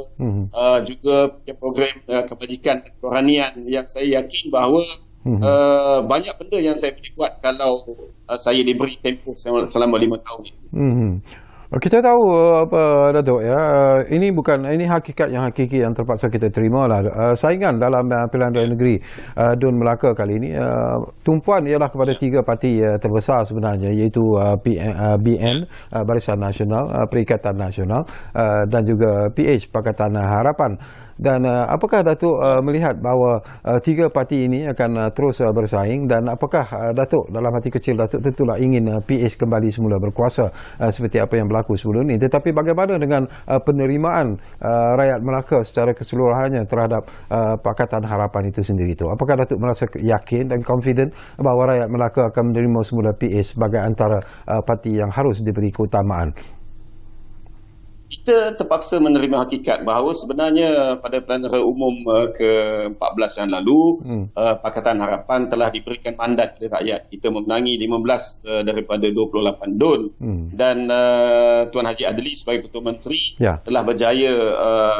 D: juga program kebajikan dan kerohanian yang saya yakin bahawa banyak benda yang saya boleh buat kalau saya diberi tempoh selama 5 tahun ini.
A: Kita tahu apa Datuk ya, ini hakikat yang hakiki yang terpaksa kita terima lah. Saingan dalam pilihan raya negeri DUN Melaka kali ini tumpuan ialah kepada 3 parti terbesar sebenarnya, iaitu BN Barisan Nasional, Perikatan Nasional, dan juga PH Pakatan Harapan. Dan apakah Datuk melihat bahawa 3 parti ini akan terus bersaing, dan apakah Datuk dalam hati kecil Datuk tentulah ingin PH kembali semula berkuasa seperti apa yang berlaku sebelum ini, tetapi bagaimana dengan penerimaan rakyat Melaka secara keseluruhannya terhadap Pakatan Harapan itu sendiri itu? Apakah Datuk merasa yakin dan confident bahawa rakyat Melaka akan menerima semula PH sebagai antara parti yang harus diberi keutamaan?
D: Kita terpaksa menerima hakikat bahawa sebenarnya pada pilihan raya umum ke-14 yang lalu, Pakatan Harapan telah diberikan mandat oleh rakyat. Kita memenangi 15 daripada 28 DUN, dan Tuan Haji Adli sebagai Ketua Menteri telah berjaya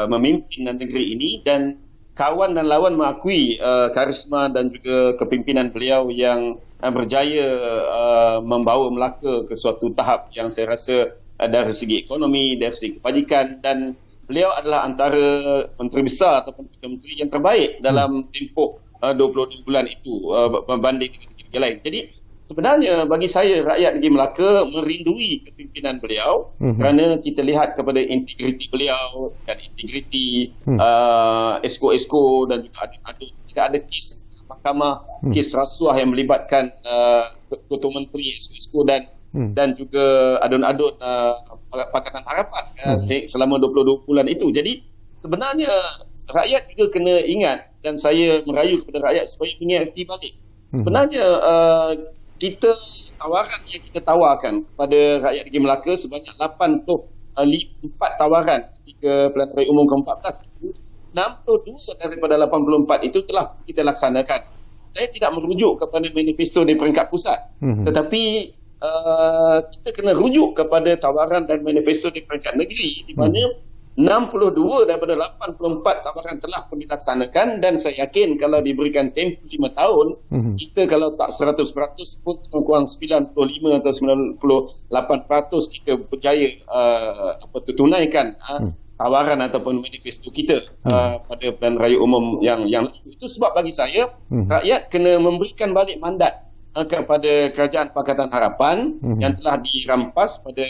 D: memimpin negeri ini, dan kawan dan lawan mengakui karisma dan juga kepimpinan beliau yang berjaya membawa Melaka ke suatu tahap yang saya rasa dari segi ekonomi, dari segi kebajikan, dan beliau adalah antara menteri besar ataupun menteri yang terbaik dalam tempoh 22 bulan itu berbanding dengan negara lain. Jadi sebenarnya bagi saya rakyat negeri Melaka merindui kepimpinan beliau, kerana kita lihat kepada integriti beliau dan integriti esko-esko dan juga adun-adun. Tidak ada kes mahkamah, kes rasuah yang melibatkan Ketua Menteri, esko-esko dan juga adun-adun Pakatan Harapan selama 22 bulan itu. Jadi sebenarnya rakyat juga kena ingat, dan saya merayu kepada rakyat supaya mengerti balik. Sebenarnya kita tawaran yang kita tawarkan kepada rakyat negeri Melaka sebanyak 84 tawaran ketika pilihan raya umum ke-14 itu, 62 daripada 84 itu telah kita laksanakan. Saya tidak merujuk kepada manifesto di peringkat pusat, tetapi kita kena rujuk kepada tawaran dan manifesto di peringkat negeri, di mana 62 daripada 84 tawaran telah pun dilaksanakan, dan saya yakin kalau diberikan tempoh 5 tahun, kita kalau tak 100% pun kurang 95 atau 98% kita berjaya tunaikan tawaran ataupun manifesto kita pada pilihan raya umum yang itu. Sebab bagi saya rakyat kena memberikan balik mandat kepada Kerajaan Pakatan Harapan yang telah dirampas pada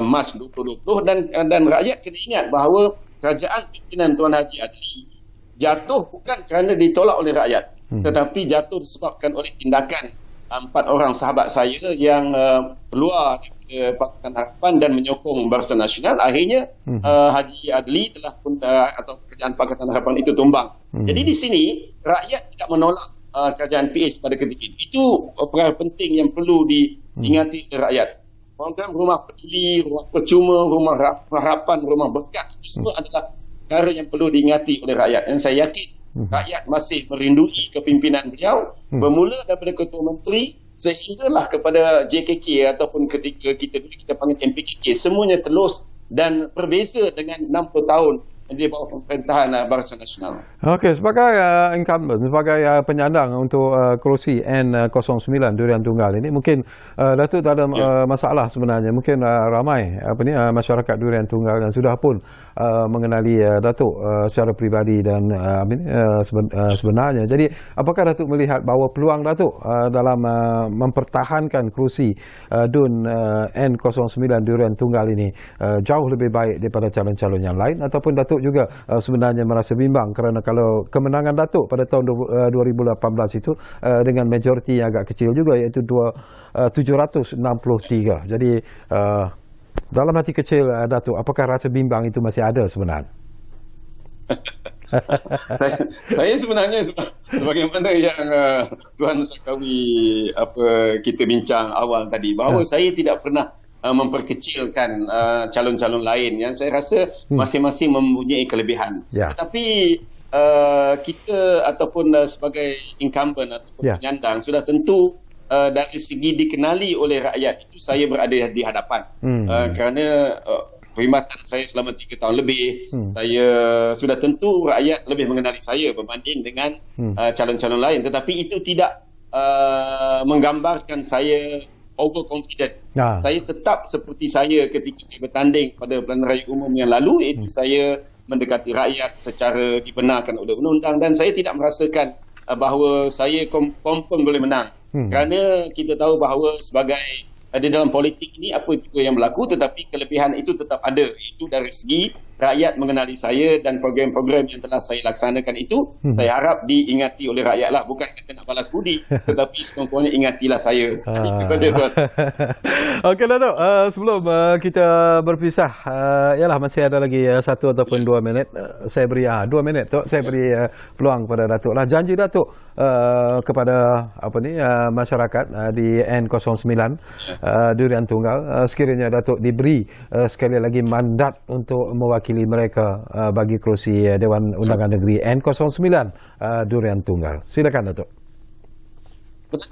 D: Mac 2020, dan rakyat kena ingat bahawa kerajaan pimpinan Tuan Haji Adli jatuh bukan kerana ditolak oleh rakyat, tetapi jatuh disebabkan oleh tindakan 4 orang sahabat saya yang keluar daripada Pakatan Harapan dan menyokong Barisan Nasional. Akhirnya Haji Adli telah atau kerajaan Pakatan Harapan itu tumbang. Jadi di sini rakyat tidak menolak kerajaan PH pada ketika itu. Perkara penting yang perlu diingati oleh rakyat. Program rumah peduli, rumah percuma, rumah harapan, rumah berkat, itu semua adalah perkara yang perlu diingati oleh rakyat. Dan saya yakin rakyat masih merindui kepimpinan beliau, bermula daripada Ketua Menteri sehinggalah kepada JKK ataupun ketika kita panggil MPKK, semuanya telus dan berbeza dengan 60 tahun di bawah pemerintahan Barisan Nasional.
A: Okey, sebagai incumbent, sebagai penyandang untuk kerusi N09 Durian Tunggal ini, mungkin Datuk tak ada masalah sebenarnya. Mungkin ramai masyarakat Durian Tunggal yang sudah pun mengenali Datuk secara peribadi dan sebenarnya. Jadi apakah Datuk melihat bahawa peluang Datuk dalam mempertahankan kerusi DUN N09 Durian Tunggal ini jauh lebih baik daripada calon-calon yang lain, ataupun Datuk juga sebenarnya merasa bimbang kerana kalau kemenangan Datuk pada tahun 2018 itu dengan majoriti yang agak kecil juga, iaitu 763. Jadi dalam hati kecil Datuk, apakah rasa bimbang itu masih ada sebenarnya?
D: saya sebenarnya sebagaimana yang Tuan Sarkawi kita bincang awal tadi, bahawa saya tidak pernah memperkecilkan calon-calon lain yang saya rasa masing-masing mempunyai kelebihan. Tetapi kita ataupun sebagai incumbent ataupun penyandang sudah tentu dari segi dikenali oleh rakyat itu saya berada di hadapan. Kerana perkhidmatan saya selama 3 tahun lebih, saya sudah tentu rakyat lebih mengenali saya berbanding dengan calon-calon lain. Tetapi itu tidak menggambarkan saya overconfident. Saya tetap seperti saya ketika saya bertanding pada pilihan raya umum yang lalu, iaitu saya mendekati rakyat secara dibenarkan oleh undang-undang, dan saya tidak merasakan bahawa saya confirm boleh menang. Kerana kita tahu bahawa sebagai di dalam politik ini apa juga yang berlaku, tetapi kelebihan itu tetap ada. Itu dari segi rakyat mengenali saya dan program-program yang telah saya laksanakan itu, saya harap diingati oleh rakyat lah. Bukan kata nak balas budi, tetapi sekurang-kurangnya ingatilah saya. Itu saja, Tuan.
A: Okey, Datuk. Sebelum kita berpisah, ialah masih ada lagi 1 ataupun 2 minit. Saya beri 2 minit, Tok. Saya beri peluang kepada Datuk lah. Janji Datuk kepada masyarakat di N09 Durian Tunggal, sekiranya Datuk diberi sekali lagi mandat untuk mewakili mereka bagi kerusi Dewan Undangan Negeri N09 Durian Tunggal. Silakan, Datuk.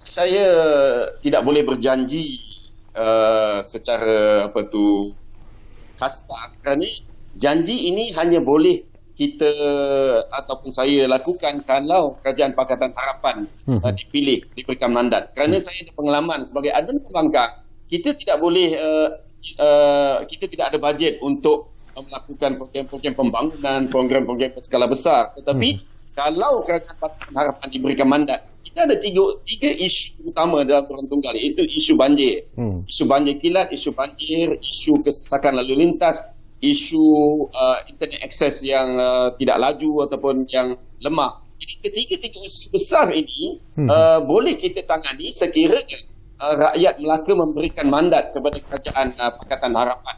D: Saya tidak boleh berjanji secara kasar, kerana janji ini hanya boleh kita ataupun saya lakukan kalau Kerajaan Pakatan Harapan dipilih, diberikan mandat. Kerana saya ada pengalaman sebagai adun pembangkang, kita tidak boleh kita tidak ada bajet untuk melakukan program-program pembangunan, program-program berskala besar. Tetapi kalau Kerajaan Pakatan Harapan diberikan mandat, kita ada tiga isu utama dalam Durian Tunggal, iaitu isu banjir, isu banjir kilat, isu banjir, isu kesesakan lalu lintas, isu internet akses yang tidak laju ataupun yang lemah. Jadi ketiga-tiga isu besar ini boleh kita tangani sekiranya rakyat Melaka memberikan mandat kepada Kerajaan Pakatan Harapan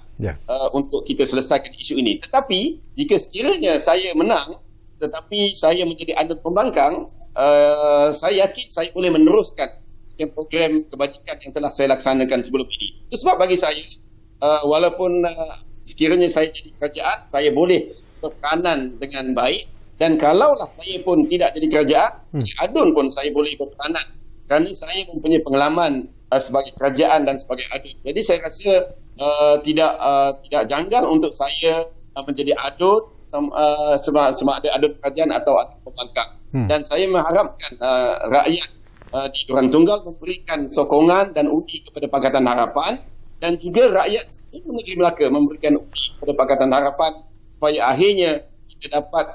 D: untuk kita selesaikan isu ini. Tetapi jika sekiranya saya menang tetapi saya menjadi adun pembangkang, saya yakin saya boleh meneruskan program kebajikan yang telah saya laksanakan sebelum ini. Itu sebab bagi saya, walaupun sekiranya saya jadi kerajaan, saya boleh berperanan dengan baik, dan kalaulah saya pun tidak jadi kerajaan, adun pun saya boleh berperanan, kerana saya mempunyai pengalaman sebagai kerajaan dan sebagai adun. Jadi saya rasa tidak janggal untuk saya menjadi adun, sama ada adun kerajaan atau adun pembangkang. Dan saya mengharapkan rakyat di Durian Tunggal memberikan sokongan dan undi kepada Pakatan Harapan, dan juga rakyat seluruh negeri Melaka memberikan undi kepada Pakatan Harapan, supaya akhirnya kita dapat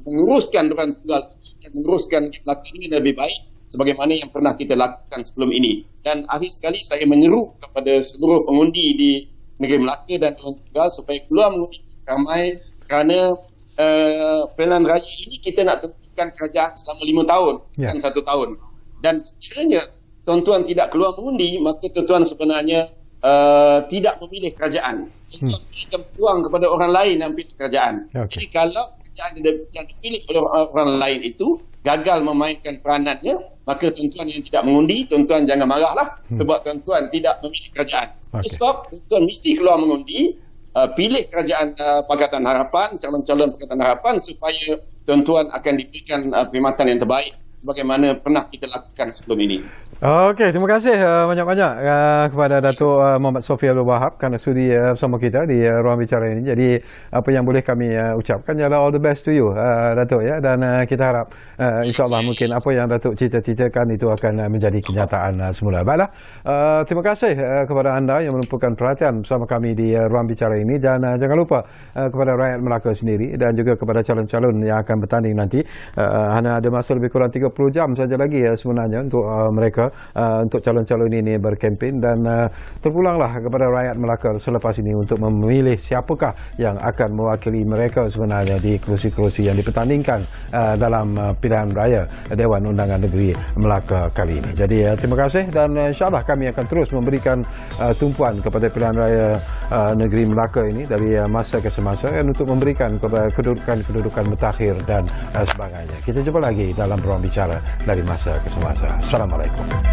D: menguruskan Durian Tunggal dan menguruskan Melaka ini lebih baik sebagaimana yang pernah kita lakukan sebelum ini. Dan akhir sekali saya menyeru kepada seluruh pengundi di negeri Melaka dan Durian Tunggal supaya keluar mengundi ramai, kerana pilihan raya ini kita nak tentukan kerajaan selama 5 tahun, bukan 1 tahun. Dan sekiranya tuan-tuan tidak keluar mengundi, maka tuan-tuan sebenarnya tidak memilih kerajaan. Tuan-tuan berikan peluang kepada orang lain yang pilih kerajaan. Jadi kalau kerajaan yang dipilih oleh orang lain itu gagal memainkan peranannya, maka tuan-tuan yang tidak mengundi, tuan-tuan jangan marahlah, sebab tuan-tuan tidak memilih kerajaan. Sebab tuan-tuan mesti keluar mengundi, pilih Kerajaan Pakatan Harapan, calon-calon Pakatan Harapan, supaya tuan-tuan akan diberikan perkhidmatan yang terbaik sebagaimana pernah kita lakukan sebelum ini.
A: Okey, terima kasih banyak-banyak kepada Datuk Muhammad Sofi Abdul Wahab kerana sudi bersama kita di ruang bicara ini. Jadi apa yang boleh kami ucapkan ialah all the best to you, Datuk, ya, dan kita harap insya-Allah mungkin apa yang Datuk cita-citakan itu akan menjadi kenyataan semula. Baiklah, terima kasih kepada anda yang menumpukan perhatian bersama kami di ruang bicara ini, dan jangan lupa kepada rakyat Melaka sendiri dan juga kepada calon-calon yang akan bertanding nanti, hanya ada masa lebih kurang 30 jam saja lagi sebenarnya untuk mereka untuk calon-calon ini berkempen, dan terpulanglah kepada rakyat Melaka selepas ini untuk memilih siapakah yang akan mewakili mereka sebenarnya di kerusi-kerusi yang dipertandingkan dalam pilihan raya Dewan Undangan Negeri Melaka kali ini. Jadi terima kasih, dan insyaAllah kami akan terus memberikan tumpuan kepada pilihan raya negeri Melaka ini dari masa ke semasa, untuk memberikan kedudukan mutakhir dan sebagainya. Kita jumpa lagi dalam ruang bicara dari masa ke semasa. Assalamualaikum.